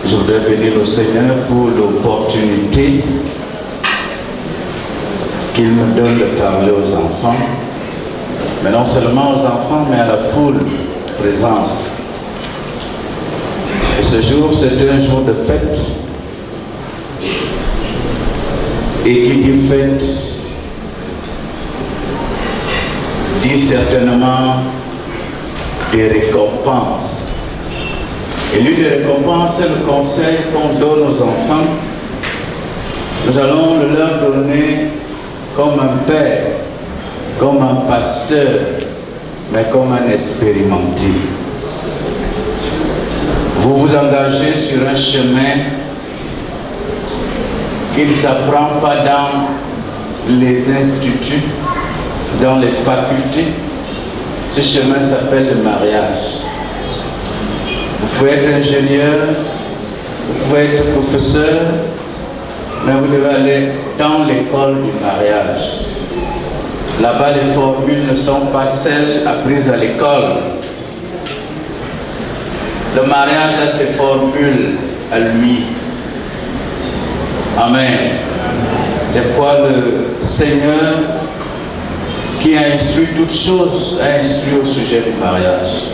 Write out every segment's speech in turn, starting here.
Je voudrais bénir le Seigneur pour l'opportunité qu'il me donne de parler aux enfants, mais non seulement aux enfants, mais à la foule présente. Et ce jour, c'est un jour de fête. Et qui dit fête, dit certainement des récompenses. Et l'une des récompenses, c'est le conseil qu'on donne aux enfants. Nous allons le leur donner comme un père, comme un pasteur, mais comme un expérimenté. Vous vous engagez sur un chemin qui ne s'apprend pas dans les instituts, dans les facultés. Ce chemin s'appelle le mariage. Vous pouvez être ingénieur, vous pouvez être professeur, mais vous devez aller dans l'école du mariage. Là-bas, les formules ne sont pas celles apprises à l'école. Le mariage a ses formules à lui. Amen. C'est pourquoi le Seigneur, qui a instruit toutes choses, a instruit au sujet du mariage.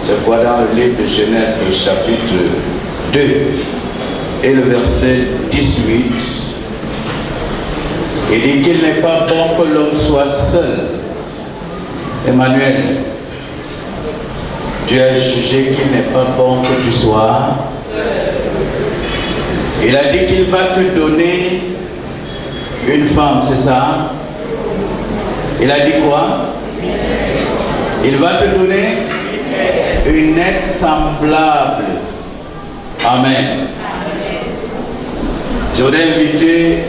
C'est pourquoi dans le livre de Genèse, le chapitre 2 et le verset 18, il dit qu'il n'est pas bon que l'homme soit seul. Emmanuel, tu as jugé qu'il n'est pas bon que tu sois seul. Il a dit qu'il va te donner une femme, c'est ça? Il a dit quoi? Il va te donner une aide semblable. Amen. Je voudrais inviter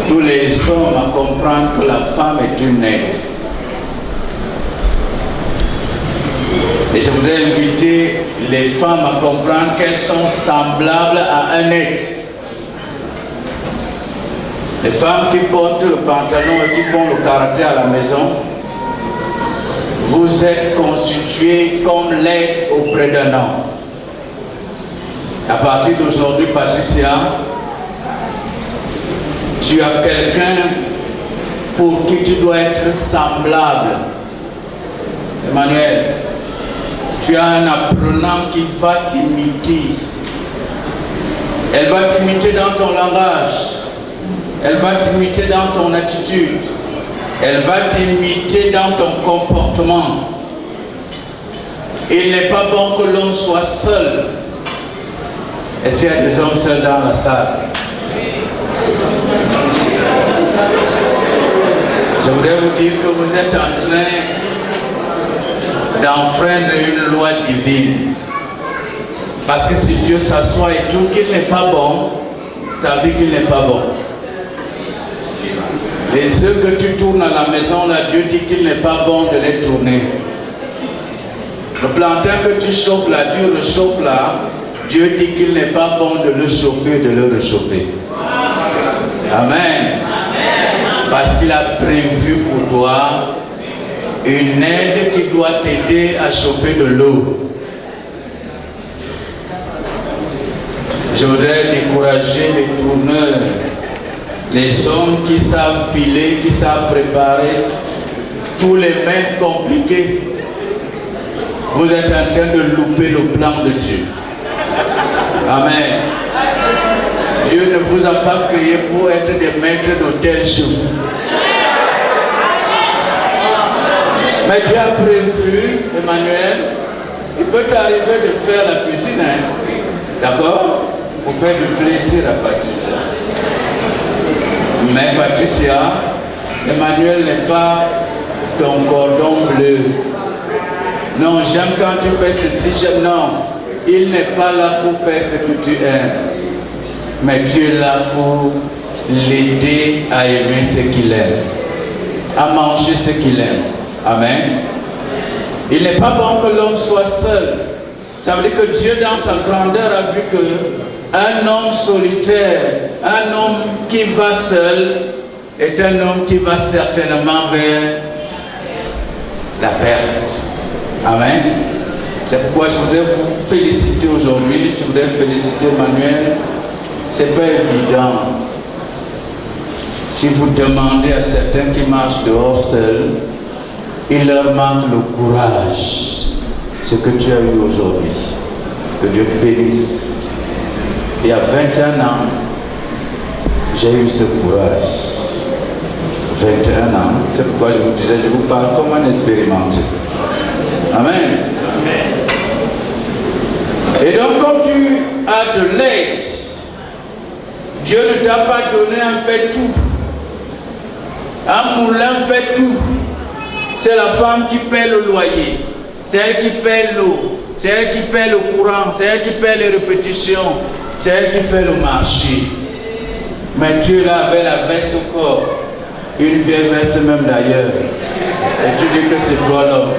tous les hommes à comprendre que la femme est une aide. Et je voudrais inviter les femmes à comprendre qu'elles sont semblables à un aide. Les femmes qui portent le pantalon et qui font le karaté à la maison, vous êtes constitués comme l'aide auprès d'un homme. À partir d'aujourd'hui, Patricia, tu as quelqu'un pour qui tu dois être semblable. Emmanuel, tu as un apprenant qui va t'imiter. Elle va t'imiter dans ton langage. Elle va t'imiter dans ton attitude. Elle va t'imiter dans ton comportement. Il n'est pas bon que l'homme soit seul. Est-ce qu'il y a des hommes seuls dans la salle? Je voudrais vous dire que vous êtes en train d'enfreindre une loi divine. Parce que si Dieu s'assoit et tout qu'il n'est pas bon, ça veut dire qu'il n'est pas bon. Les œufs que tu tournes à la maison, là, Dieu dit qu'il n'est pas bon de les tourner. Le plantain que tu chauffes là, tu réchauffes là, Dieu dit qu'il n'est pas bon de le chauffer, de le réchauffer. Amen. Parce qu'il a prévu pour toi une aide qui doit t'aider à chauffer de l'eau. Je voudrais décourager les tourneurs, les hommes qui savent piler, qui savent préparer tous les mets compliqués. Vous êtes en train de louper le plan de Dieu. Amen. Dieu ne vous a pas créé pour être des maîtres d'hôtel chez vous. Mais Dieu a prévu, Emmanuel, il peut t'arriver de faire la cuisine, hein? D'accord? Pour faire du plaisir à Patricia. Mais Patricia, Emmanuel n'est pas ton cordon bleu. Non, j'aime quand tu fais ceci, j'aime. Non, il n'est pas là pour faire ce que tu aimes. Mais tu es là pour l'aider à aimer ce qu'il aime, à manger ce qu'il aime. Amen. Il n'est pas bon que l'homme soit seul. Ça veut dire que Dieu, dans sa grandeur, a vu qu'un homme solitaire, un homme qui va seul, est un homme qui va certainement vers la perte. Amen. C'est pourquoi je voudrais vous féliciter aujourd'hui. Je voudrais féliciter Emmanuel. C'est pas évident. Si vous demandez à certains qui marchent dehors seuls, il leur manque le courage. Ce que tu as eu aujourd'hui. Que Dieu te bénisse. Il y a 21 ans, j'ai eu ce courage. 21 ans. C'est pourquoi je vous disais, je vous parle comme un expérimenté. Amen. Et donc, quand tu as de l'aide, Dieu ne t'a pas donné un fait tout. Un moulin fait tout. C'est la femme qui paie le loyer. C'est elle qui paie l'eau. C'est elle qui paie le courant. C'est elle qui paie les répétitions. C'est elle qui fait le marché. Mais tu es là avec la veste au corps. Une vieille veste même d'ailleurs. Et tu dis que c'est toi l'homme.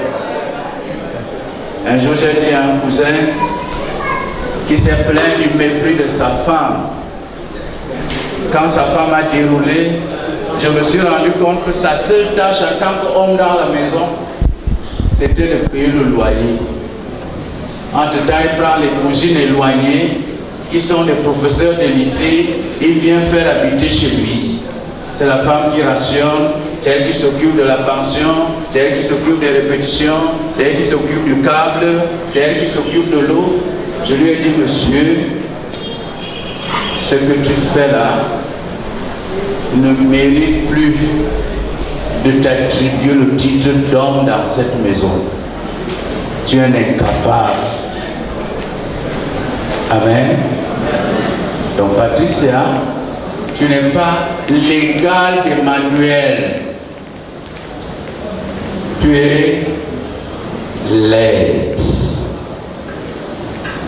Un jour j'ai dit à un cousin qui s'est plaint du mépris de sa femme. Quand sa femme a déroulé, je me suis rendu compte que sa seule tâche en tant qu'homme dans la maison, c'était de payer le loyer. Entre-temps, il prend les cousines éloignées, qui sont des professeurs de lycée, il vient faire habiter chez lui. C'est la femme qui rationne, c'est elle qui s'occupe de la pension, c'est elle qui s'occupe des répétitions, c'est elle qui s'occupe du câble, c'est elle qui s'occupe de l'eau. Je lui ai dit, monsieur, ce que tu fais là ne mérite plus de t'attribuer le titre d'homme dans cette maison. Tu es un incapable. Amen. Donc Patricia, tu n'es pas l'égal d'Emmanuel. Tu es l'aide.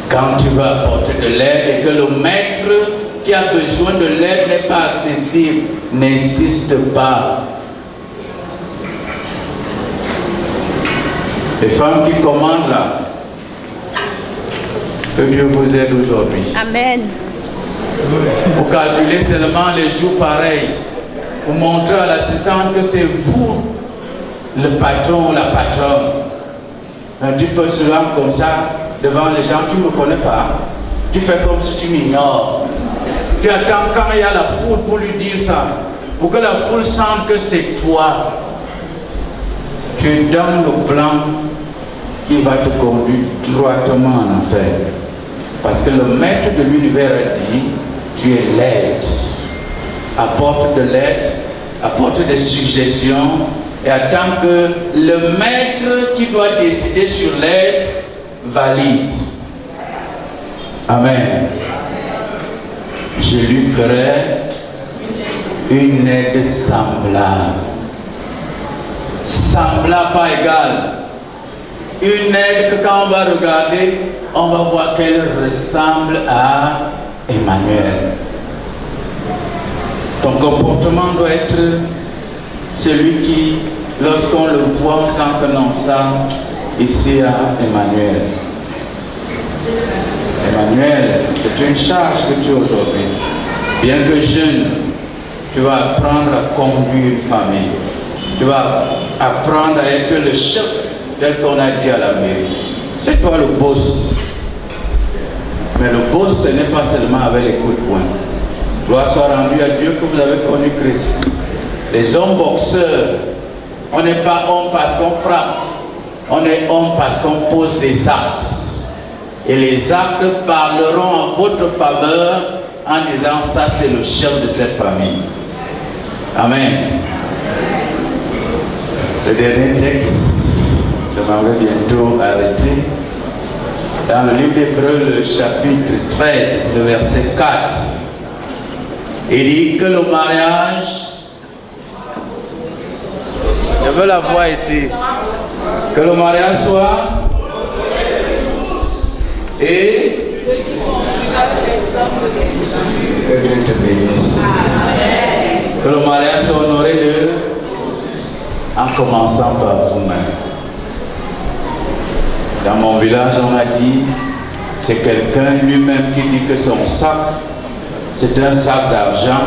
Quand tu vas apporter de l'aide et que le maître qui a besoin de l'aide n'est pas accessible, n'insiste pas. Les femmes qui commandent là, que Dieu vous aide aujourd'hui. Amen. Vous calculez seulement les jours pareils. Vous montrez à l'assistance que c'est vous, le patron ou la patronne. Mais tu fais cela comme ça, devant les gens, tu ne me connais pas. Tu fais comme si tu m'ignores. Tu attends quand il y a la foule pour lui dire ça. Pour que la foule sente que c'est toi. Tu es dans le plan qui va te conduire droitement en enfer. Parce que le maître de l'univers a dit, tu es l'aide. Apporte de l'aide, apporte des suggestions et attends que le maître qui doit décider sur l'aide valide. Amen. Je lui ferai une aide semblable. Semblable, pas égale. Une aide que quand on va regarder, on va voir qu'elle ressemble à Emmanuel. Ton comportement doit être celui qui, lorsqu'on le voit, on sent que non, ça, ici à Emmanuel. Emmanuel, c'est une charge que tu as aujourd'hui. Bien que jeune, tu vas apprendre à conduire une famille. Tu vas apprendre à être le chef tel qu'on a dit à la mairie. C'est toi le boss. Mais le boss, ce n'est pas seulement avec les coups de poing. Gloire soit rendue à Dieu que vous avez connu Christ. Les hommes boxeurs, on n'est pas homme parce qu'on frappe. On est homme parce qu'on pose des actes. Et les actes parleront en votre faveur en disant ça c'est le chef de cette famille. Amen. Le dernier texte, je m'en vais bientôt arrêter. Dans le livre d'Hébreux, le chapitre 13, le verset 4, il dit que le mariage, je veux la voir ici, que le mariage soit et que Dieu te bénisse. Que le mariage soit honoré en commençant par vous-même. Dans mon village, on a dit, c'est quelqu'un lui-même qui dit que son sac, c'est un sac d'argent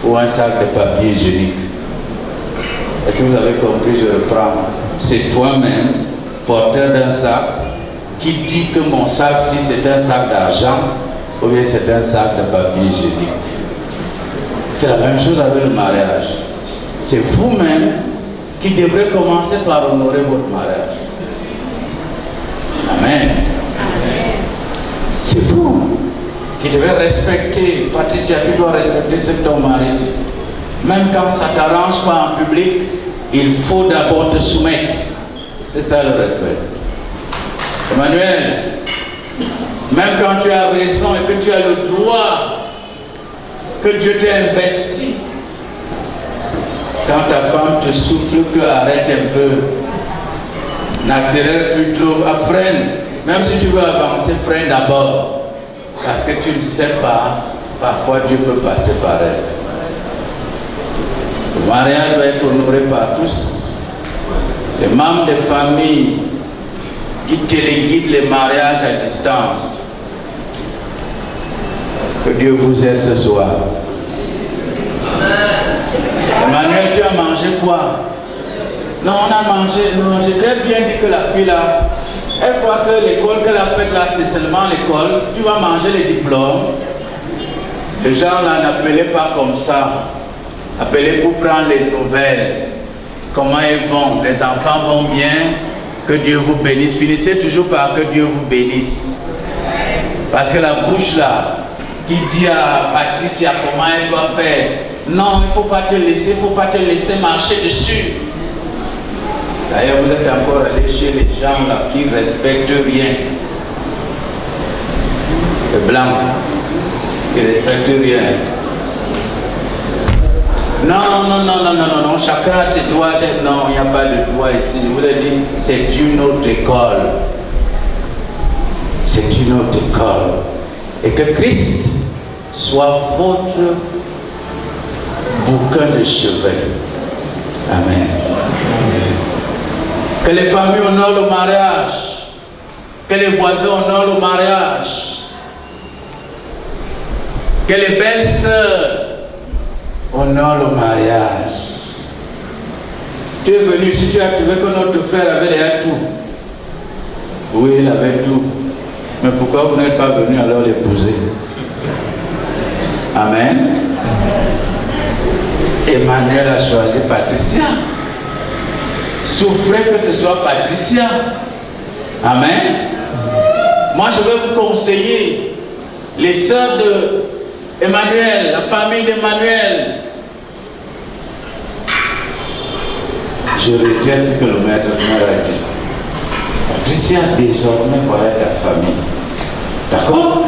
ou un sac de papier hygiénique. Est-ce que vous avez compris? Je reprends. C'est toi-même, porteur d'un sac qui dit que mon sac, si c'est un sac d'argent, ou bien c'est un sac de papier hygiénique. C'est la même chose avec le mariage. C'est vous-même qui devrez commencer par honorer votre mariage. Amen. C'est vous qui devez respecter. Patricia, tu dois respecter ce que ton mari dit. Même quand ça ne t'arrange pas en public, il faut d'abord te soumettre. C'est ça le respect. Emmanuel, même quand tu as raison et que tu as le droit que Dieu t'a investi, quand ta femme te souffle que arrête un peu, n'accélère plus trop, freine. Même si tu veux avancer, freine d'abord. Parce que tu ne sais pas, parfois Dieu peut passer par elle. Le mariage doit être honoré par tous. Les membres des familles qui téléguident les mariages à distance. Que Dieu vous aide ce soir. Emmanuel, tu as mangé quoi? Non, on a mangé. Non, j'ai bien dit que la fille là, elle croit que l'école qu'elle a faite là, c'est seulement l'école. Tu vas manger les diplômes. Les gens là n'appelaient pas comme ça. Appelez pour prendre les nouvelles. Comment ils vont? Les enfants vont bien? Que Dieu vous bénisse. Finissez toujours par que Dieu vous bénisse. Parce que la bouche là, qui dit à Patricia comment elle doit faire. Non, il ne faut pas te laisser, marcher dessus. D'ailleurs, vous êtes encore allé chez les gens là qui ne respectent rien. Les blancs, qui ne respectent rien. Non, chacun a ses droits. Non, il n'y a pas de droit ici. Je vous ai dit, c'est une autre école. C'est une autre école. Et que Christ soit votre bouquin de chevet. Amen. Que les familles honorent le mariage. Que les voisins honorent le mariage. Que les belles sœurs honorent le mariage. Tu es venu si tu as trouvé que notre frère avait déjà tout. Oui, il avait tout. Mais pourquoi vous n'êtes pas venu alors l'épouser? Amen. Emmanuel a choisi Patricia. Souffrez que ce soit Patricia. Amen. Moi, je vais vous conseiller les sœurs de Emmanuel, la famille d'Emmanuel. Je retiens ce que le maître a dit. Patricia, désormais, voilà ta famille. D'accord?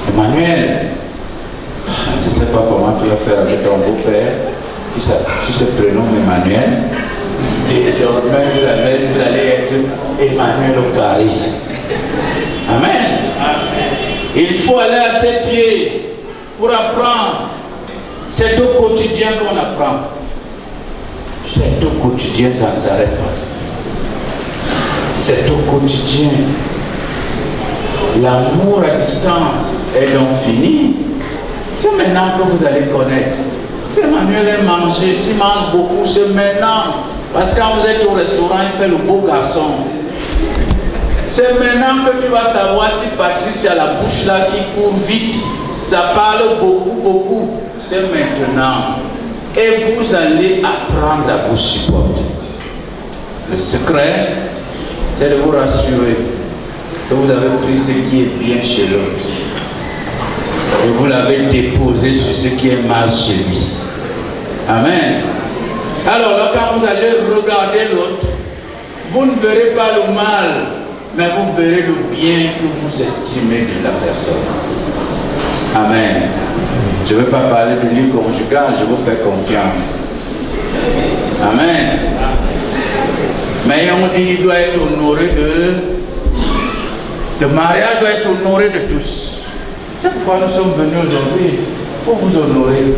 Emmanuel, je ne sais pas comment tu vas faire avec ton beau-père, qui se prénomme Emmanuel. Désormais, vous allez être Emmanuel au charisme. Amen. Il faut aller à ses pieds pour apprendre. C'est au quotidien qu'on apprend. C'est au quotidien, ça ne s'arrête pas. C'est au quotidien. L'amour à distance est donc fini. C'est maintenant que vous allez connaître. Si Emmanuel aime manger, s'il mange beaucoup, c'est maintenant. Parce que quand vous êtes au restaurant, il fait le beau garçon. C'est maintenant que tu vas savoir si Patricia a la bouche là qui court vite. Ça parle beaucoup. C'est maintenant. Et vous allez apprendre à vous supporter. Le secret, c'est de vous rassurer que vous avez pris ce qui est bien chez l'autre. Et vous l'avez déposé sur ce qui est mal chez lui. Amen. Alors là, quand vous allez regarder l'autre, vous ne verrez pas le mal, mais vous verrez le bien que vous estimez de la personne. Amen. Je ne vais pas parler de vie conjugale, je vous fais confiance. Amen. Mais on dit qu'il doit être honoré de... Le mariage doit être honoré de tous. C'est pourquoi nous sommes venus aujourd'hui, pour vous honorer.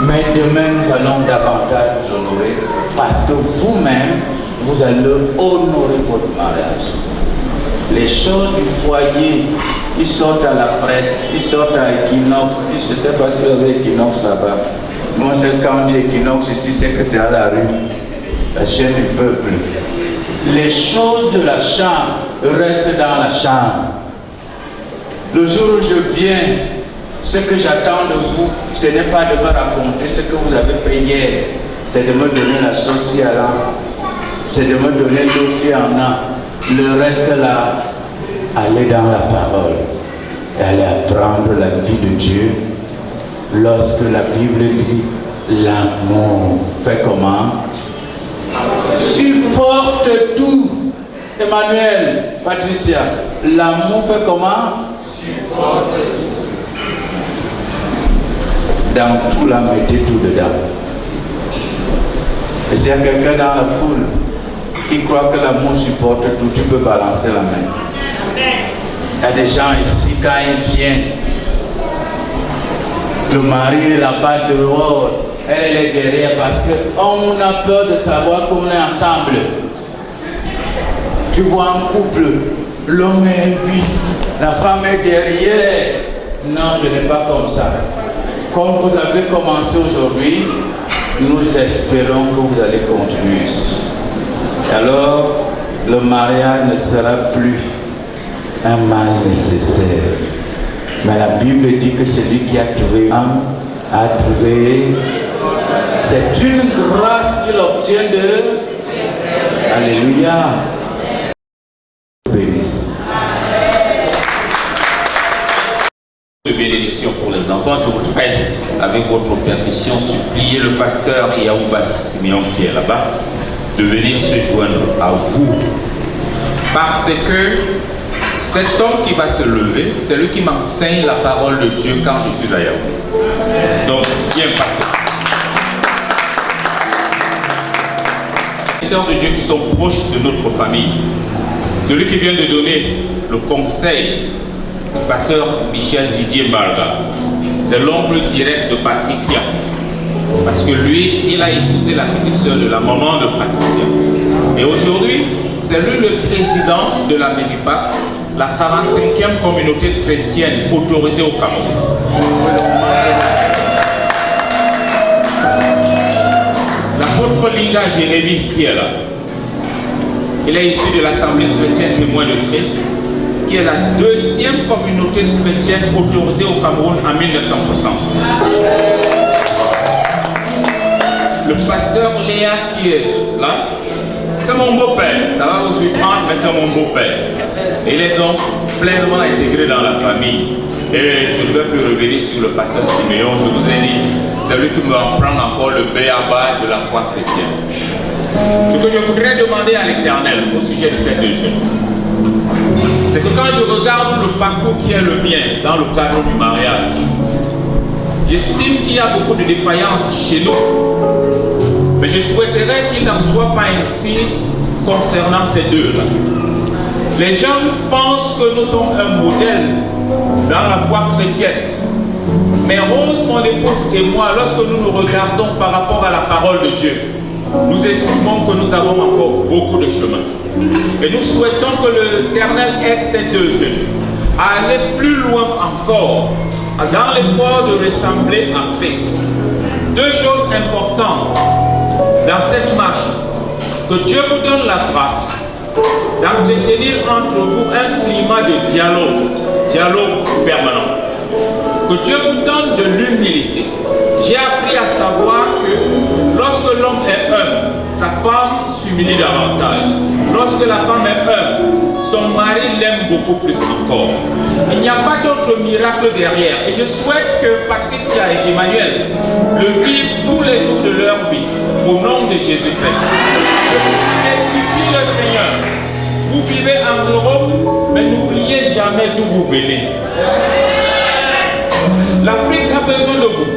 Mais demain, nous allons davantage vous honorer parce que vous-même, vous allez honorer votre mariage. Les choses du foyer, ils sortent à la presse, ils sortent à Equinox. Je ne sais pas si vous avez Equinox là-bas. Moi, c'est quand on dit Equinox ici, c'est que c'est à la rue, la chaîne du peuple. Les choses de la chambre restent dans la chambre. Le jour où je viens, ce que j'attends de vous, ce n'est pas de me raconter ce que vous avez fait hier. C'est de me donner la sauce à là. C'est de me donner l'eau en a. Le reste là, aller dans la parole. Aller apprendre la vie de Dieu. Lorsque la Bible dit l'amour fait comment? Supporte tout. Emmanuel, Patricia, l'amour fait comment? Supporte tout. Dans tout là, mettez tout dedans. Et s'il y a quelqu'un dans la foule qui croit que l'amour supporte tout, tu peux balancer la main. Il y a des gens ici, quand ils viennent, le mari est là-bas dehors, elle est derrière parce qu'on a peur de savoir qu'on est ensemble. Tu vois un couple, l'homme est vite, la femme est derrière. Non, ce n'est pas comme ça. Comme vous avez commencé aujourd'hui, nous espérons que vous allez continuer ici. Et alors, le mariage ne sera plus un mal nécessaire. Mais la Bible dit que celui qui a trouvé âme a trouvé. C'est une grâce qu'il obtient de. Alléluia. De bénédiction pour les enfants, je voudrais, avec votre permission, supplier le pasteur Yaouba Simeon qui est là-bas de venir se joindre à vous. Parce que cet homme qui va se lever, c'est lui qui m'enseigne la parole de Dieu quand je suis à Yaoundé. Donc, bien pasteur. Les de Dieu qui sont proches de notre famille, celui qui vient de donner le conseil, pasteur Michel Didier Mbalga, c'est l'oncle direct de Patricia. Parce que lui, il a épousé la petite sœur de la maman de Patricia. Et aujourd'hui, c'est lui le président de la MENIPAC, la 45e communauté chrétienne autorisée au Cameroun. L'apôtre Linga Jérémie qui est là, il est issu de l'Assemblée chrétienne témoin de Christ, qui est la deuxième communauté chrétienne autorisée au Cameroun en 1960. Le pasteur Léa qui est là, c'est mon beau-père. Ça va vous surprendre, mais c'est mon beau-père. Il est donc pleinement intégré dans la famille. Et je ne vais plus revenir sur le pasteur Siméon. Je vous ai dit, c'est lui qui me va prendre encore le béaba de la foi chrétienne. Ce que je voudrais demander à l'Éternel au sujet de ces deux jeunes, c'est que quand je regarde le parcours qui est le mien dans le cadre du mariage, j'estime qu'il y a beaucoup de défaillances chez nous. Mais je souhaiterais qu'il n'en soit pas ainsi concernant ces deux-là. Les gens pensent que nous sommes un modèle dans la foi chrétienne. Mais Rose, mon épouse et moi, lorsque nous nous regardons par rapport à la parole de Dieu, nous estimons que nous avons encore beaucoup de chemin. Et nous souhaitons que l'Éternel aide ces deux jeunes à aller plus loin encore dans l'effort de ressembler à Christ. Deux choses importantes dans cette marche. Que Dieu vous donne la grâce d'entretenir entre vous un climat de dialogue permanent. Que Dieu vous donne de l'humilité. J'ai appris à savoir que lorsque l'homme est humble, sa femme s'humilie davantage. Lorsque la femme est humble, son mari l'aime beaucoup plus encore. Il n'y a pas d'autre miracle derrière. Et je souhaite que Patricia et Emmanuel le vivent tous les jours de leur vie, au nom de Jésus-Christ. Je supplie le Seigneur. Vous vivez en Europe, mais n'oubliez jamais d'où vous venez. L'Afrique a besoin de vous.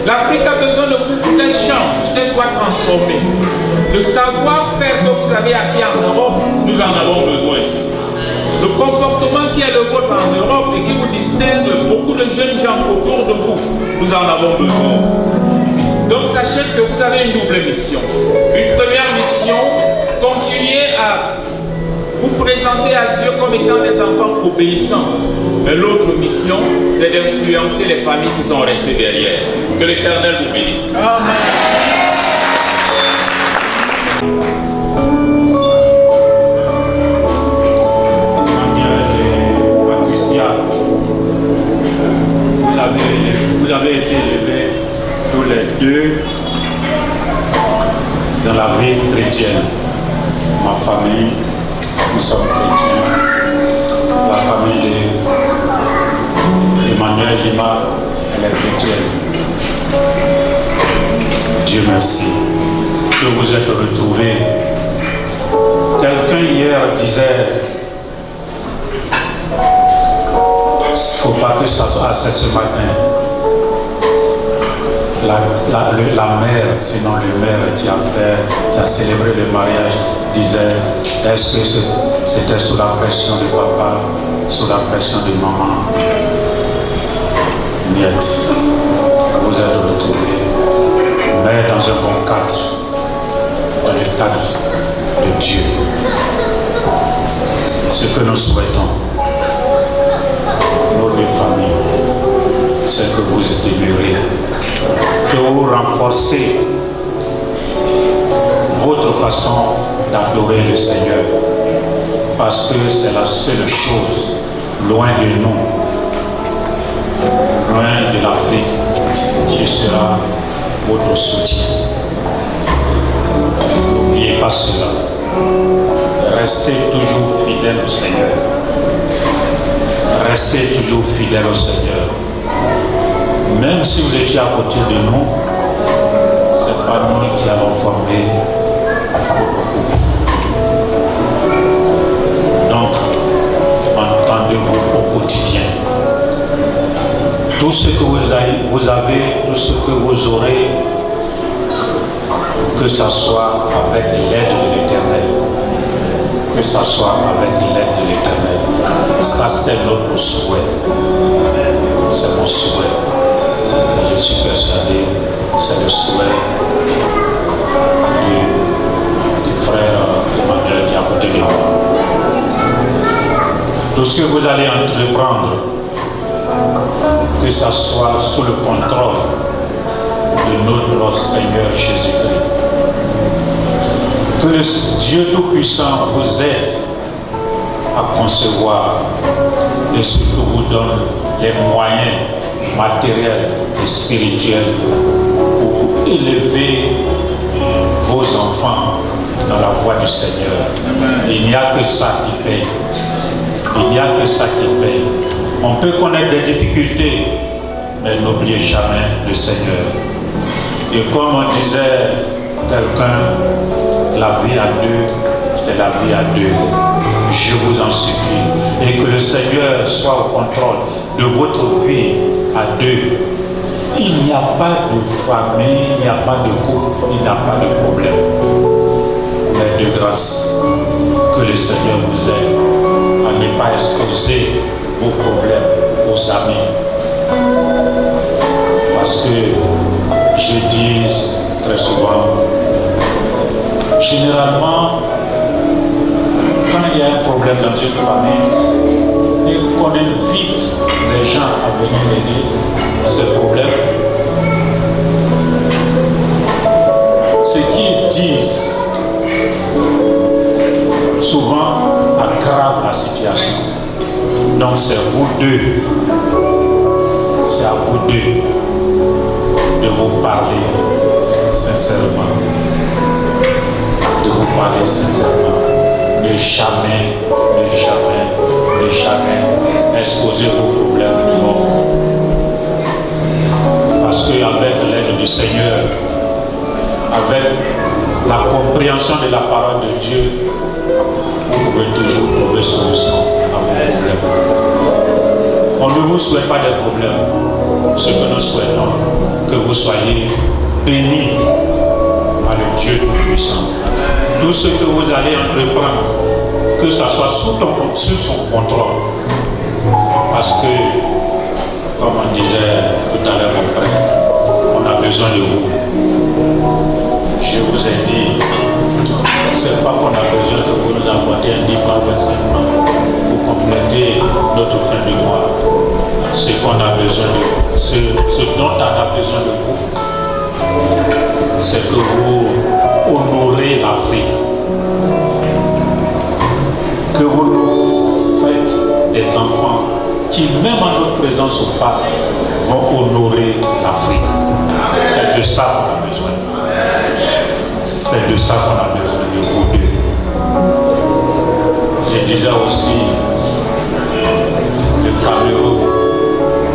L'Afrique a besoin de vous pour qu'elle change, qu'elle soit transformée. Le savoir-faire que vous avez acquis en Europe, nous en avons besoin ici. Le comportement qui est le vôtre en Europe et qui vous distingue de beaucoup de jeunes gens autour de vous, nous en avons besoin aussi. Donc sachez que vous avez une double mission. Une première mission, continuez à vous présenter à Dieu comme étant des enfants obéissants. Mais l'autre mission, c'est d'influencer les familles qui sont restées derrière. Que l'Éternel vous bénisse. Amen. chrétienne. Ma famille, nous sommes chrétiens. La famille d'Emmanuel Lima, elle est chrétienne. Dieu merci que vous êtes retrouvés. Quelqu'un hier disait, il ne faut pas que ça soit c'est ce matin. La mère, sinon le maire qui a célébré le mariage, disait, est-ce que c'était sous la pression de papa, sous la pression de maman? Niet, vous êtes retrouvés, mais dans un bon cadre, dans le cadre de Dieu. Ce que nous souhaitons, nos deux familles, c'est que vous demeurez, que vous renforcez votre façon d'adorer le Seigneur, parce que c'est la seule chose, loin de nous, loin de l'Afrique, qui sera votre soutien. N'oubliez pas cela. Restez toujours fidèles au Seigneur. Restez toujours fidèles au Seigneur. Même si vous étiez à côté de nous, ce n'est pas nous qui allons former votre groupe. Donc, entendez-vous au quotidien. Tout ce que vous avez, tout ce que vous aurez, que ce soit avec l'aide de l'Éternel, que ce soit avec l'aide de l'Éternel, ça c'est notre souhait. C'est mon souhait. Et je suis persuadé, c'est le souhait du frère Emmanuel qui est à côté de moi. Tout ce que vous allez entreprendre, que ce soit sous le contrôle de notre Seigneur Jésus-Christ. Que le Dieu Tout-Puissant vous aide à concevoir et surtout vous donne les moyens matériels et spirituels pour élever vos enfants dans la voie du Seigneur. Il n'y a que ça qui paye. Il n'y a que ça qui paye. On peut connaître des difficultés, mais n'oubliez jamais le Seigneur. Et comme on disait quelqu'un, la vie à deux, c'est la vie à deux. Je vous en supplie. Et que le Seigneur soit au contrôle de votre vie à deux. Il n'y a pas de famille, il n'y a pas de couple, il n'y a pas de problème. Mais de grâce, que le Seigneur vous aide à ne pas exposer vos problèmes aux amis. Parce que je dis très souvent, généralement, quand il y a un problème dans une famille et qu'on invite des gens à venir régler ce problème, ce qu'ils disent souvent aggrave la situation. Donc c'est vous deux, c'est à vous deux de vous parler sincèrement, de vous parler sincèrement, ne jamais exposer vos problèmes dehors. Parce qu'avec l'aide du Seigneur, avec la compréhension de la parole de Dieu, vous pouvez toujours trouver solution à vos problèmes. On ne vous souhaite pas des problèmes. Ce que nous souhaitons, que vous soyez bénis par le Dieu Tout-Puissant. Tout ce que vous allez entreprendre, que ça soit sous son contrôle. Parce que, comme on disait tout à l'heure mon frère, on a besoin de vous. Je vous ai dit, c'est pas qu'on a besoin de vous nous apporter un 10 francs, 25 francs pour compléter notre fin du mois. Ce qu'on a besoin de vous, ce dont on a besoin de vous, c'est que vous honorez l'Afrique. Que vous nous faites des enfants qui, même en notre présence au parc, vont honorer l'Afrique. C'est de ça qu'on a besoin. C'est de ça qu'on a besoin de vous deux. J'ai déjà aussi le Cameroun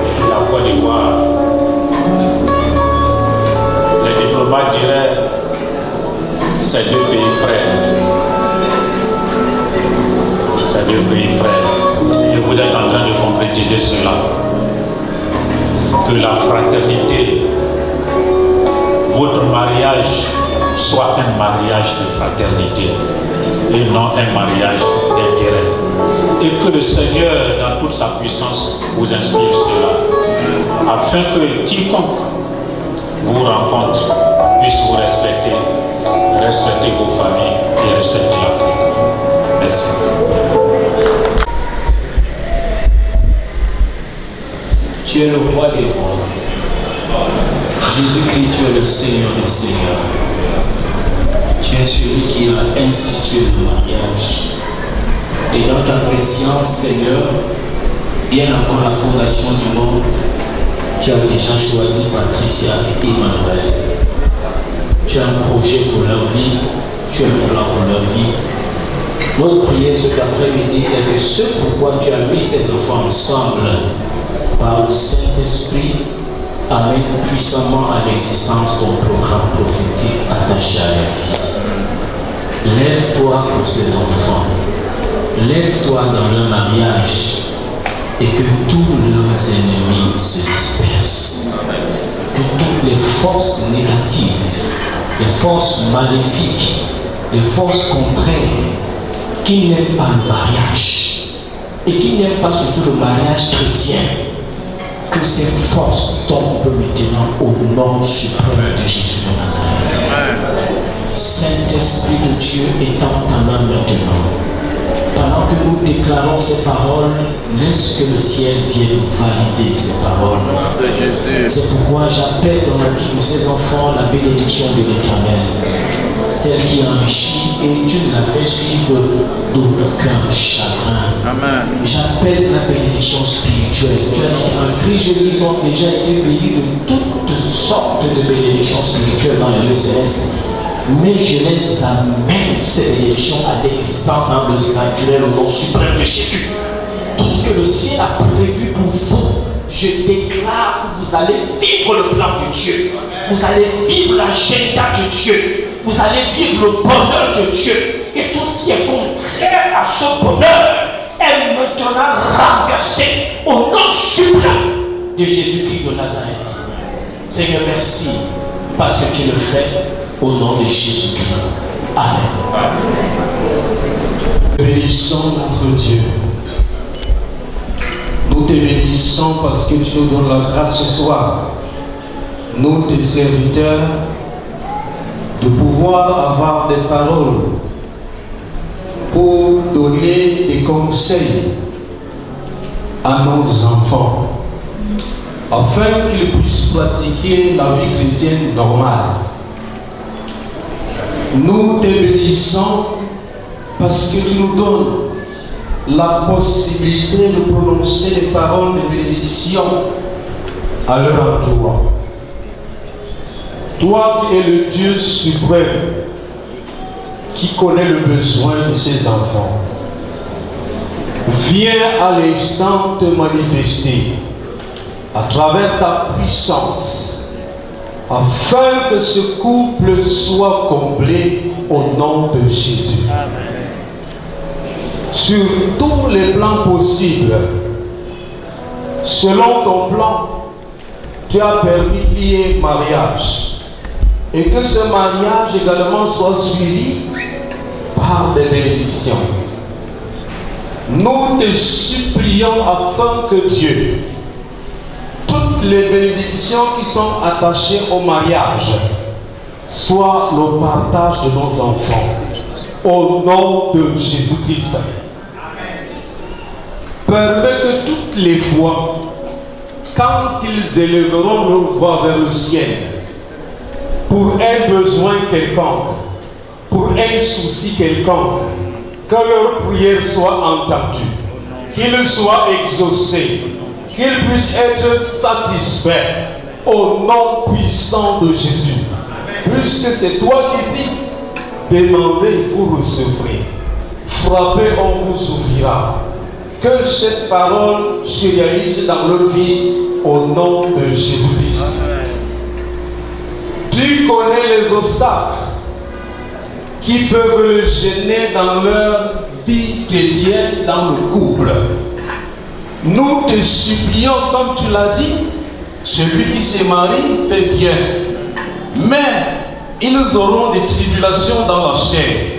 et la Côte d'Ivoire. Les diplomates diraient c'est deux pays frères. C'est deux pays frères. Et vous êtes en train de concrétiser cela. Que la fraternité, votre mariage soit un mariage de fraternité et non un mariage d'intérêt. Et que le Seigneur, dans toute sa puissance, vous inspire cela, afin que quiconque vous rencontre puisse vous respecter, respecter vos familles et respecter l'Afrique. Merci. Tu es le roi des rois. Jésus-Christ, tu es le Seigneur des seigneurs. Tu es celui qui a institué le mariage. Et dans ta préscience, Seigneur, bien avant la fondation du monde, tu as déjà choisi Patricia et Emmanuel. Tu as un projet pour leur vie, tu as un plan pour leur vie. Notre prière cet après-midi est que ce pourquoi tu as mis ces enfants ensemble, par le Saint-Esprit, amène puissamment à l'existence ton programme prophétique attaché à leur vie. Lève-toi pour ces enfants. Lève-toi dans leur mariage et que tous leurs ennemis se dispersent. Que toutes les forces négatives, les forces maléfiques, les forces contraires qui n'aiment pas le mariage et qui n'aiment pas surtout le mariage chrétien, que ces forces tombent maintenant au nom suprême de Jésus de Nazareth. Saint-Esprit de Dieu, étends ta main maintenant. Pendant que nous déclarons ces paroles, laisse que le ciel vienne valider ces paroles. C'est pourquoi j'appelle dans la vie de ces enfants la bénédiction de l'Éternel, celle qui enrichit et tu la fais suivre d'aucun chagrin. J'appelle la bénédiction spirituelle. Tu as dit qu'en Christ Jésus, ils ont déjà été bénis de toutes sortes de bénédictions spirituelles dans les lieux célestes. Mais je les amène, ces bénédictions, à l'existence dans le naturel au nom suprême de Jésus. Tout ce que le ciel a prévu pour vous, je déclare que vous allez vivre le plan de Dieu. Vous allez vivre l'agenda de Dieu. Vous allez vivre le bonheur de Dieu. Et tout ce qui est contraire à ce bonheur est maintenant renversé au nom suprême de Jésus-Christ de Nazareth. Seigneur, merci parce que tu le fais. Au nom de Jésus-Christ. Amen. Bénissons notre Dieu. Nous te bénissons parce que tu nous donnes la grâce ce soir, nous tes serviteurs, de pouvoir avoir des paroles pour donner des conseils à nos enfants, afin qu'ils puissent pratiquer la vie chrétienne normale. Nous te bénissons parce que tu nous donnes la possibilité de prononcer des paroles de bénédiction à leur endroit. Toi qui es le Dieu suprême, qui connaît le besoin de ses enfants, viens à l'instant te manifester à travers ta puissance, afin que ce couple soit complet au nom de Jésus. Amen. Sur tous les plans possibles, selon ton plan, tu as permis qu'il y ait mariage. Et que ce mariage également soit suivi par des bénédictions. Nous te supplions afin que Dieu, les bénédictions qui sont attachées au mariage soient le partage de nos enfants au nom de Jésus-Christ. Permets que toutes les fois, quand ils élèveront leur voix vers le ciel pour un besoin quelconque, pour un souci quelconque, que leur prière soit entendue, qu'ils soient exaucés, qu'ils puissent être satisfaits au nom puissant de Jésus. puisque c'est toi qui dis, demandez, vous recevrez. Frappez, on vous ouvrira. Que cette parole se réalise dans leur vie au nom de Jésus-Christ. Tu connais les obstacles qui peuvent le gêner dans leur vie chrétienne, dans le couple. Nous te supplions, comme tu l'as dit, celui qui se marie fait bien, mais ils auront des tribulations dans la chair.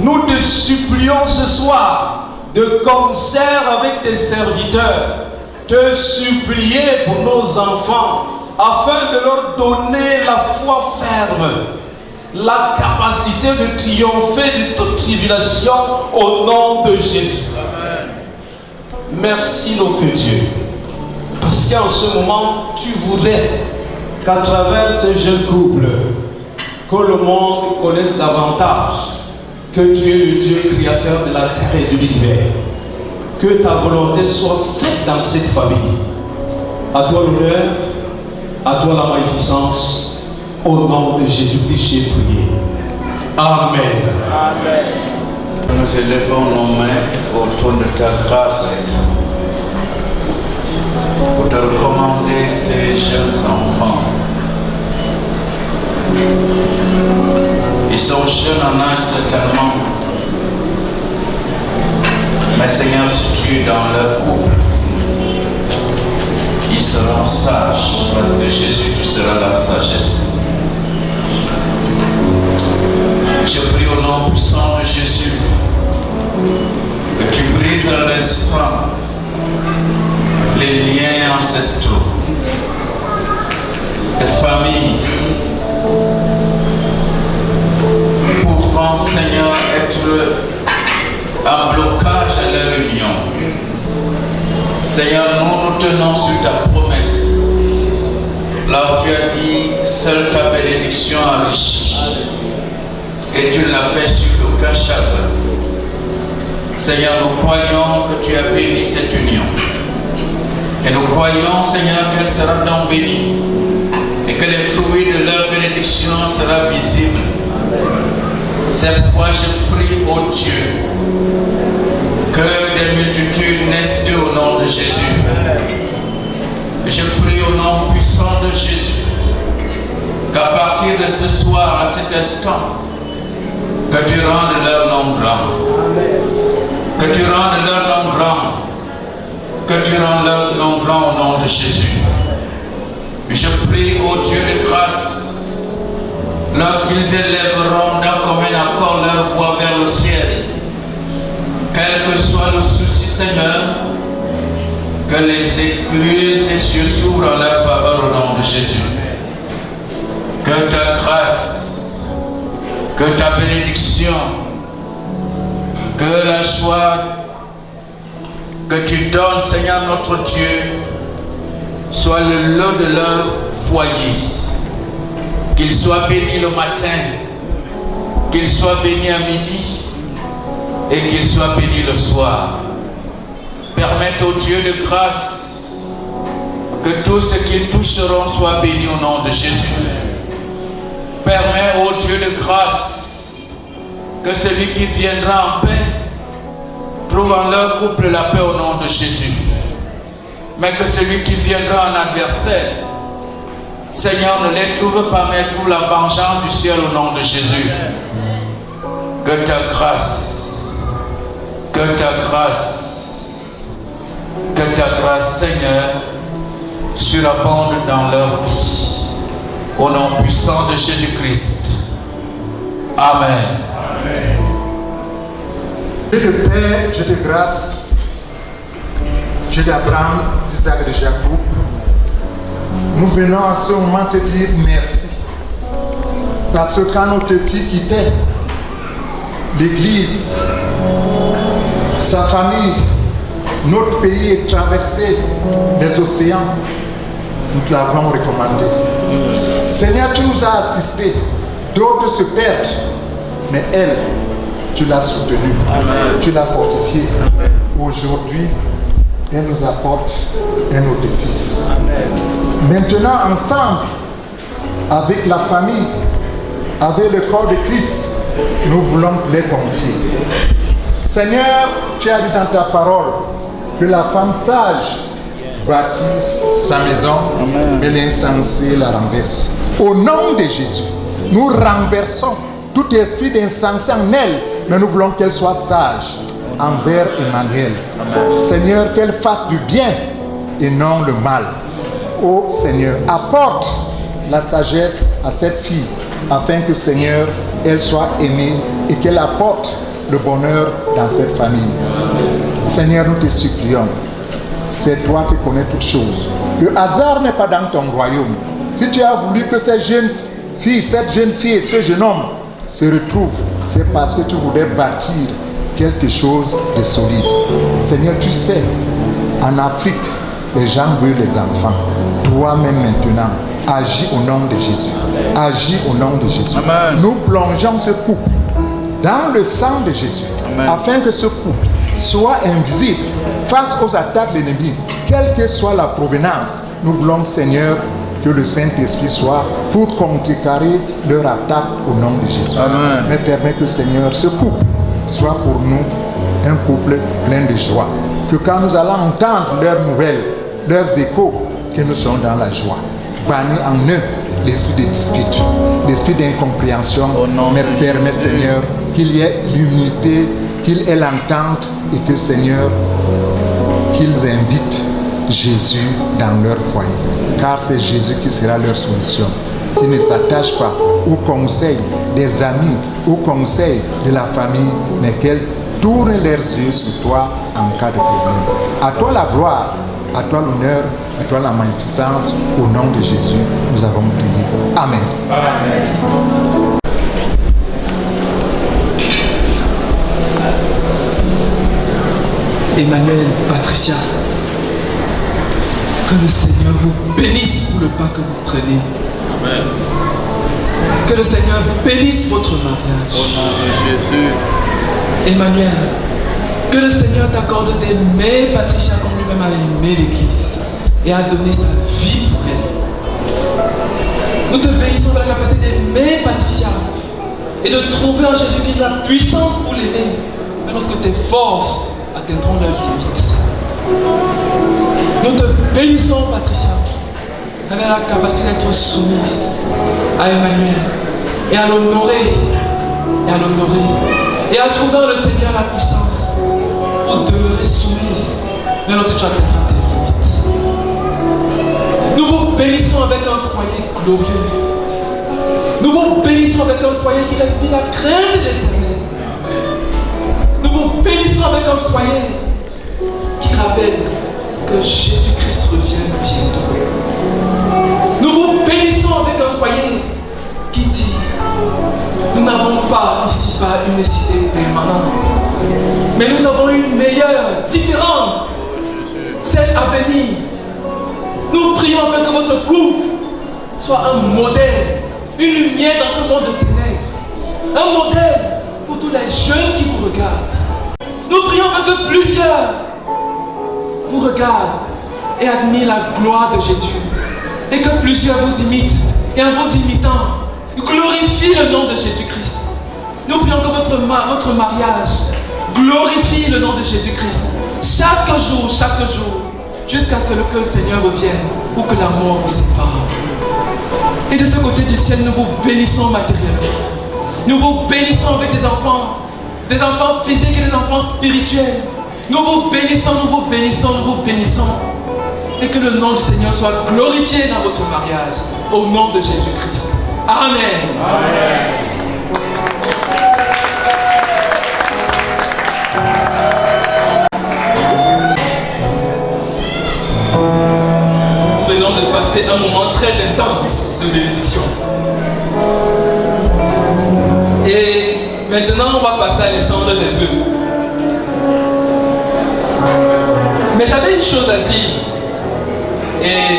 Nous te supplions ce soir, de concert avec tes serviteurs, de supplier pour nos enfants, afin de leur donner la foi ferme, la capacité de triompher de toute tribulation au nom de Jésus. Amen. Merci notre Dieu, parce qu'en ce moment, tu voudrais qu'à travers ces jeunes couples, que le monde connaisse davantage que tu es le Dieu créateur de la terre et de l'univers. Que ta volonté soit faite dans cette famille. À toi l'honneur, à toi la magnificence, au nom de Jésus-Christ, j'ai prié. Amen. Amen. Nous élevons nos mains autour de ta grâce pour te recommander ces jeunes enfants. Ils sont jeunes en âge certainement, mais Seigneur, si tu es dans leur couple, ils seront sages, parce que Jésus, tu seras la sagesse. Je prie au nom puissant de Jésus que tu brises à l'instant les liens ancestraux, les familles, pouvant, Seigneur, être un blocage à leur union. Seigneur, nous tenons sur ta promesse. Là où tu as dit, seule ta bénédiction enrichit. Et tu ne l'as fait sur aucun chagrin. Seigneur, nous croyons que tu as béni cette union. Et nous croyons, Seigneur, qu'elle sera donc bénie. Et que les fruits de leur bénédiction seront visibles. C'est pourquoi je prie au Dieu que des multitudes naissent d'eux au nom de Jésus. Et je prie au nom puissant de Jésus qu'à partir de ce soir, à cet instant, que tu rendes leur nom grand. Que tu rendes leur nom grand. Que tu rendes leur nom grand au nom de Jésus. Je prie au Dieu de grâce, lorsqu'ils élèveront d'un commun accord leur voix vers le ciel, quel que soit le souci, Seigneur, que les écluses des cieux s'ouvrent en leur faveur au nom de Jésus. Que ta grâce, que ta bénédiction, que la joie que tu donnes, Seigneur notre Dieu, soit le lot de leur foyer. Qu'ils soient bénis le matin, qu'ils soient bénis à midi et qu'ils soient bénis le soir. Permette au Dieu de grâce que tout ce qu'ils toucheront soit béni au nom de Jésus. Permets au Dieu de grâce que celui qui viendra en paix trouve en leur couple la paix au nom de Jésus. Mais que celui qui viendra en adversaire, Seigneur, ne les trouve pas, mais trouve la vengeance du ciel au nom de Jésus. Que ta grâce, que ta grâce, que ta grâce, Seigneur, surabonde dans leur vie. Au nom puissant de Jésus-Christ. Amen. Amen. Dieu de Père, Dieu de grâce, Dieu d'Abraham, d'Isaac et de Jacob, nous venons en ce moment te dire merci. Parce que quand notre fille quittait l'Église, sa famille, notre pays est traversé des océans, nous te l'avons recommandé. Seigneur, tu nous as assistés, d'autres se perdent, mais elle, tu l'as soutenue, tu l'as fortifiée. Aujourd'hui, elle nous apporte un autre fils. Maintenant, ensemble, avec la famille, avec le corps de Christ, nous voulons te les confier. Seigneur, tu as dit dans ta parole que la femme sage bâtisse sa maison, mais l'insensé la renverse. Au nom de Jésus, nous renversons tout esprit d'insensé en elle, mais nous voulons qu'elle soit sage envers Emmanuel. Seigneur, qu'elle fasse du bien et non le mal. Ô Seigneur, apporte la sagesse à cette fille, afin que, Seigneur, elle soit aimée et qu'elle apporte le bonheur dans cette famille. Seigneur, nous te supplions. C'est toi qui connais toutes choses. Le hasard n'est pas dans ton royaume. Si tu as voulu que cette jeune fille et ce jeune homme se retrouvent, c'est parce que tu voulais bâtir quelque chose de solide. Seigneur, tu sais, en Afrique, les gens veulent les enfants. Toi-même maintenant, agis au nom de Jésus. Agis au nom de Jésus. Amen. Nous plongeons ce couple dans le sang de Jésus. Amen. Afin que ce couple soit invisible face aux attaques de l'ennemi, quelle que soit la provenance. Nous voulons, Seigneur, que le Saint-Esprit soit pour contrecarrer leur attaque au nom de Jésus. Amen. Mais permets que, Seigneur, ce couple soit pour nous un couple plein de joie. Que quand nous allons entendre leurs nouvelles, leurs échos, que nous soyons dans la joie. Bannis en eux l'esprit de dispute, l'esprit d'incompréhension, mais permets, Seigneur, qu'il y ait l'unité, qu'il ait l'entente et que, Seigneur, qu'ils invitent Jésus dans leur foyer. Car c'est Jésus qui sera leur solution. Qu'ils ne s'attachent pas au conseil des amis, au conseil de la famille, mais qu'elles tournent leurs yeux sur toi en cas de problème. À toi la gloire, à toi l'honneur, à toi la magnificence. Au nom de Jésus, nous avons prié. Amen. Amen. Emmanuel, Patricia, que le Seigneur vous bénisse pour le pas que vous prenez. Amen. Que le Seigneur bénisse votre mariage. Au nom de Jésus. Emmanuel, que le Seigneur t'accorde d'aimer Patricia comme lui-même a aimé l'Église et a donné sa vie pour elle. Nous te bénissons dans la capacité d'aimer Patricia et de trouver en Jésus-Christ la puissance pour l'aimer, même lorsque tes forces atteindront leurs limites. Nous te bénissons, Patricia, avec la capacité d'être soumise à Emmanuel et à l'honorer, et à trouver en le Seigneur la puissance pour demeurer soumise, même lorsque tu atteindras tes limites. Nous vous bénissons avec un foyer glorieux. Nous vous bénissons avec un foyer qui respire la crainte de l'Éternel. Nous vous bénissons avec un foyer qui rappelle que Jésus-Christ revient bientôt. Nous vous bénissons avec un foyer qui dit: nous n'avons pas ici-bas une cité permanente, mais nous avons une meilleure, différente, celle à venir. Nous prions afin que votre couple soit un modèle, une lumière dans ce monde de ténèbres, un modèle pour tous les jeunes qui vous regardent. Nous prions afin que plusieurs vous regardent et admirent la gloire de Jésus, et que plusieurs vous imitent, et en vous imitant, glorifie le nom de Jésus-Christ. Nous prions que votre mariage glorifie le nom de Jésus-Christ chaque jour, jusqu'à ce que le Seigneur revienne ou que la mort vous sépare. Et de ce côté du ciel, nous vous bénissons matériellement. Nous vous bénissons avec des enfants physiques et des enfants spirituels. Nous vous bénissons, nous vous bénissons, nous vous bénissons. Et que le nom du Seigneur soit glorifié dans votre mariage, au nom de Jésus-Christ. Amen. Amen. Nous venons de passer un moment très intense de bénédiction. Et maintenant, on va passer à l'échange des vœux. Mais j'avais une chose à dire. Et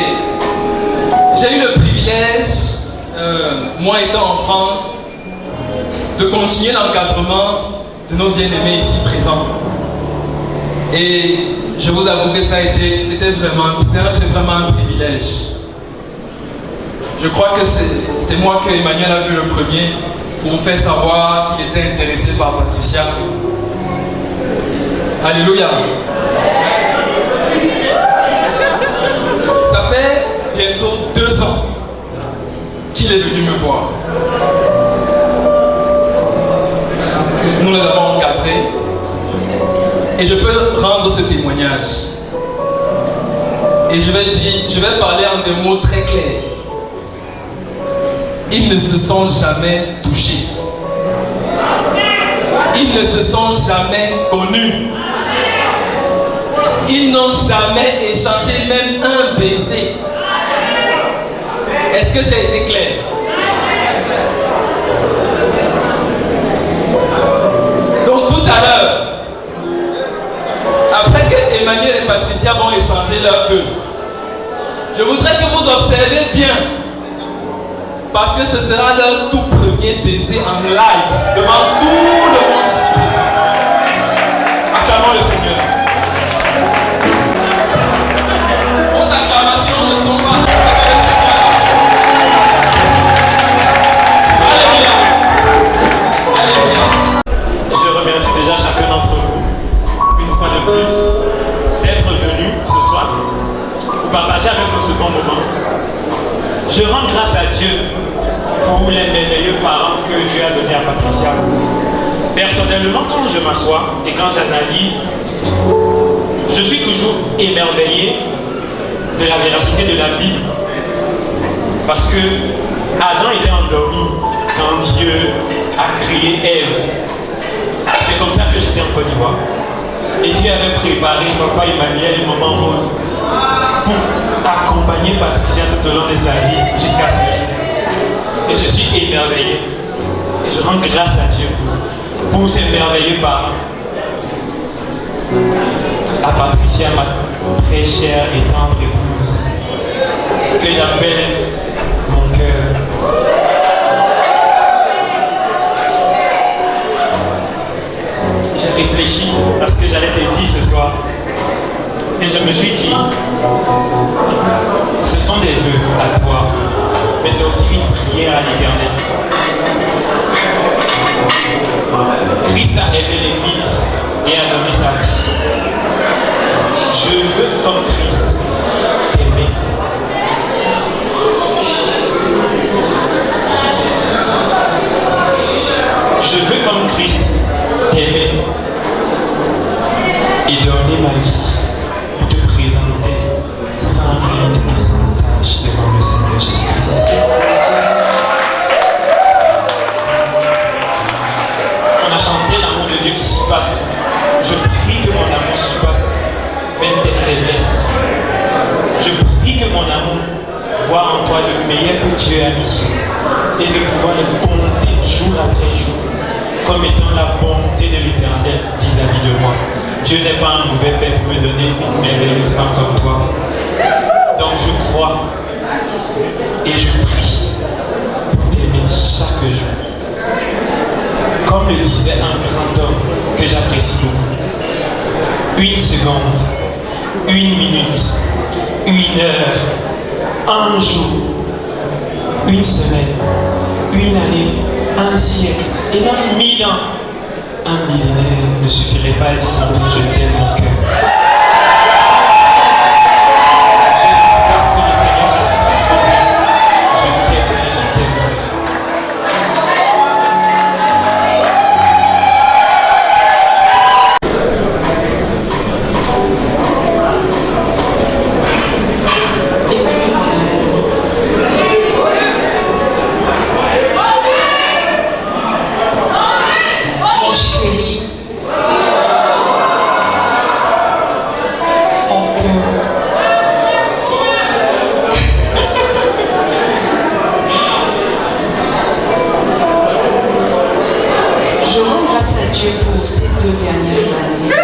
j'ai eu le privilège, moi étant en France, de continuer l'encadrement de nos bien-aimés ici présents. Et je vous avoue que c'était vraiment un privilège. Je crois que c'est moi que Emmanuel a vu le premier pour vous faire savoir qu'il était intéressé par Patricia. Alléluia. Ça fait bientôt 2 ans qu'il est venu me voir. Nous les avons encadrés et je peux rendre ce témoignage. Et je vais parler en des mots très clairs. Ils ne se sont jamais touchés. Ils ne se sont jamais connus. Ils n'ont jamais échangé même un baiser. Est-ce que j'ai été clair? Donc tout à l'heure, après que Emmanuel et Patricia vont échanger leurs vœux, je voudrais que vous observez bien, parce que ce sera leur tout premier baiser en live devant tout le monde ici présent. Acclamons le Seigneur. Vos acclamations ne sont pas Alléluia. Alléluia. Je remercie déjà chacun d'entre vous, une fois de plus, d'être venu ce soir pour partager avec nous ce bon moment. Je rends grâce à Dieu pour les merveilleux parents que Dieu a donnés à Patricia. Personnellement, quand je m'assois et quand j'analyse, je suis toujours émerveillé de la véracité de la Bible. Parce que Adam était endormi quand Dieu a créé Ève. C'est comme ça que j'étais en Côte d'Ivoire. Et Dieu avait préparé papa Emmanuel et maman Rose pour accompagner Patricia tout au long de sa vie jusqu'à ce jour. Et je suis émerveillé. Et je rends grâce à Dieu pour ces merveilleux parents. À Patricia, ma très chère et tendre épouse, que j'appelle mon cœur. J'ai réfléchi à ce que j'allais te dire ce soir. Et je me suis dit, ce sont des vœux à toi, mais c'est aussi une prière à l'Éternel. Christ a aimé l'Église et a donné sa vie. Je veux comme Christ aimer. Je veux comme Christ t'aimer et donner ma vie pour te présenter sans ride et sans tâche devant le Seigneur Jésus-Christ. On a chanté l'amour de Dieu qui surpasse tout. Je prie que mon amour surpasse même tes faiblesses. Je prie que mon amour voit en toi le meilleur que Dieu a mis et de pouvoir le compter jour après jour comme étant la bonté de l'Éternel vis-à-vis de moi. Dieu n'est pas un mauvais père pour me donner une merveilleuse femme comme toi. Donc je crois et je prie pour t'aimer chaque jour. Comme le disait un grand homme que j'apprécie beaucoup. 1 seconde, 1 minute, 1 heure, 1 jour, 1 semaine, 1 année, 1 siècle et même 1000 ans. 1 millénaire ne suffirait pas à dire combien je t'aime mon cœur. Jusqu'à ce que le Seigneur Jésus-Christ revienne, je t'aime et je t'aimerai. Mon chéri, mon cœur. Je rends grâce à Dieu pour ces 2 dernières années.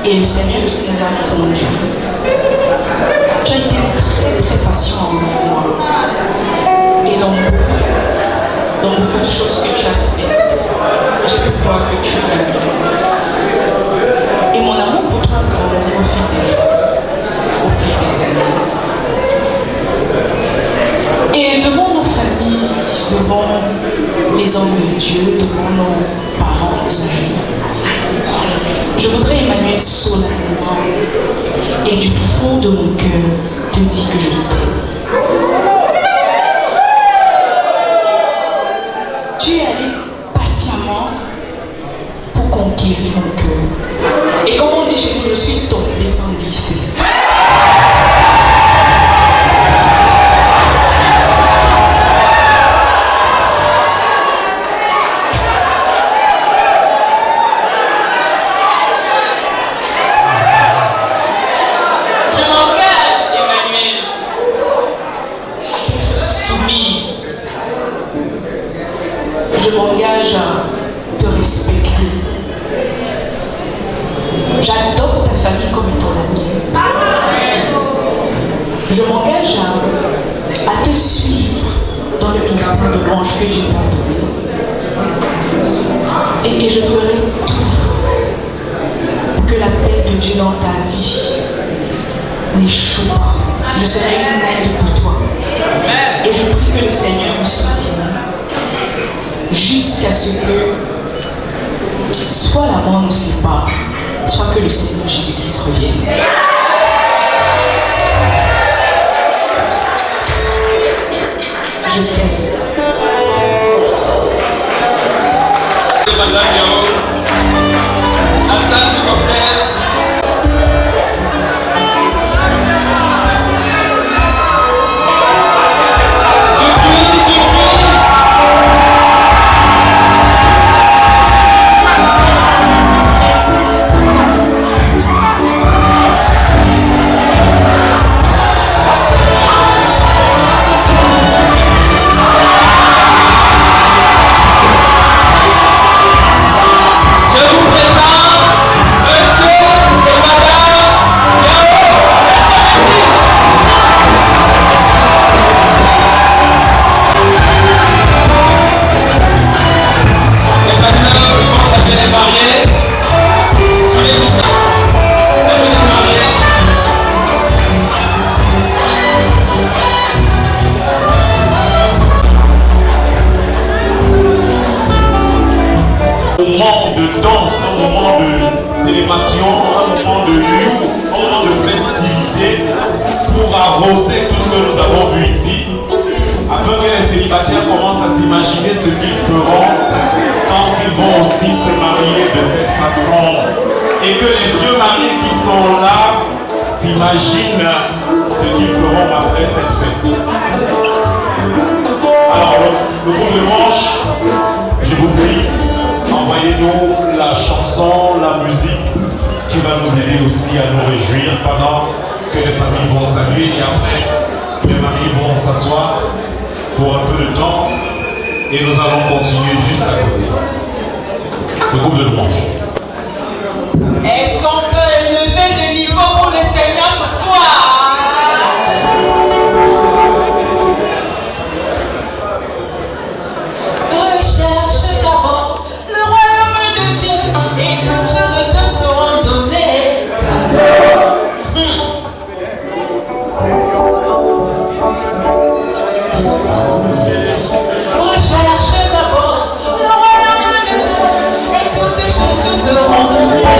Et le Seigneur nous a répondu. Tu as été très patient envers moi. Et dans beaucoup de choses que tu as faites, j'ai pu voir que tu m'aimes. Et mon amour pour toi grandit au fil des jours, au fil des années. Et devant nos familles, devant les hommes de Dieu, devant nos parents, nos amis, je voudrais, Emmanuel, solennellement et du fond de mon cœur te dire que je t'aime. Tu es allé patiemment pour conquérir mon cœur. Et comme on dit chez nous, je suis tombée sans glisser. Je m'engage à te respecter. J'adopte ta famille comme étant la mienne. Je m'engage à te suivre dans le ministère de louange que Dieu t'a donné. Et je ferai tout pour que l'appel de Dieu dans ta vie n'échoue pas. Je serai une aide pour toi. Et je prie que le Seigneur me soutienne jusqu'à ce que soit la mort nous sépare, soit que le Seigneur Jésus-Christ revienne. Je t'aime. La salle nous observe. Imagine ce qu'ils feront après cette fête. Alors, le groupe de louange, je vous prie, envoyez-nous la chanson, la musique qui va nous aider aussi à nous réjouir pendant que les familles vont saluer et après, les maris vont s'asseoir pour un peu de temps et nous allons continuer juste à côté. Le groupe de louange. Est-ce qu'on peut élever le niveau pour le Seigneur ce soir? Recherche d'abord le royaume de Dieu et toutes choses te seront données. Recherche d'abord le royaume de Dieu et toutes choses te seront données.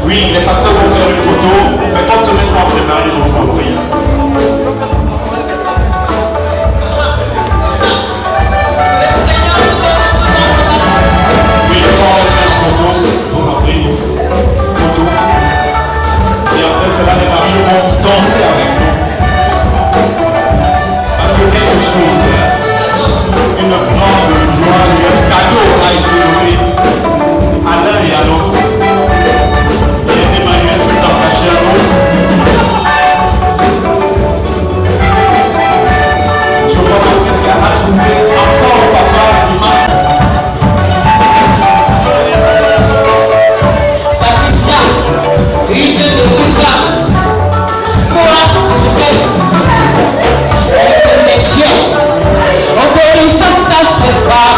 Oui, les pasteurs vont faire une photo, mais quand se mettent entre les mariés, on s'en prie. Oui, quand on fait une photo, je vous en prie, photo. Et après cela, les mariés vont danser avec nous. Parce que quelque chose, une grande joie et un cadeau a été donné à l'un et à l'autre. Emmanuel peut t'engager à l'autre. n'est pas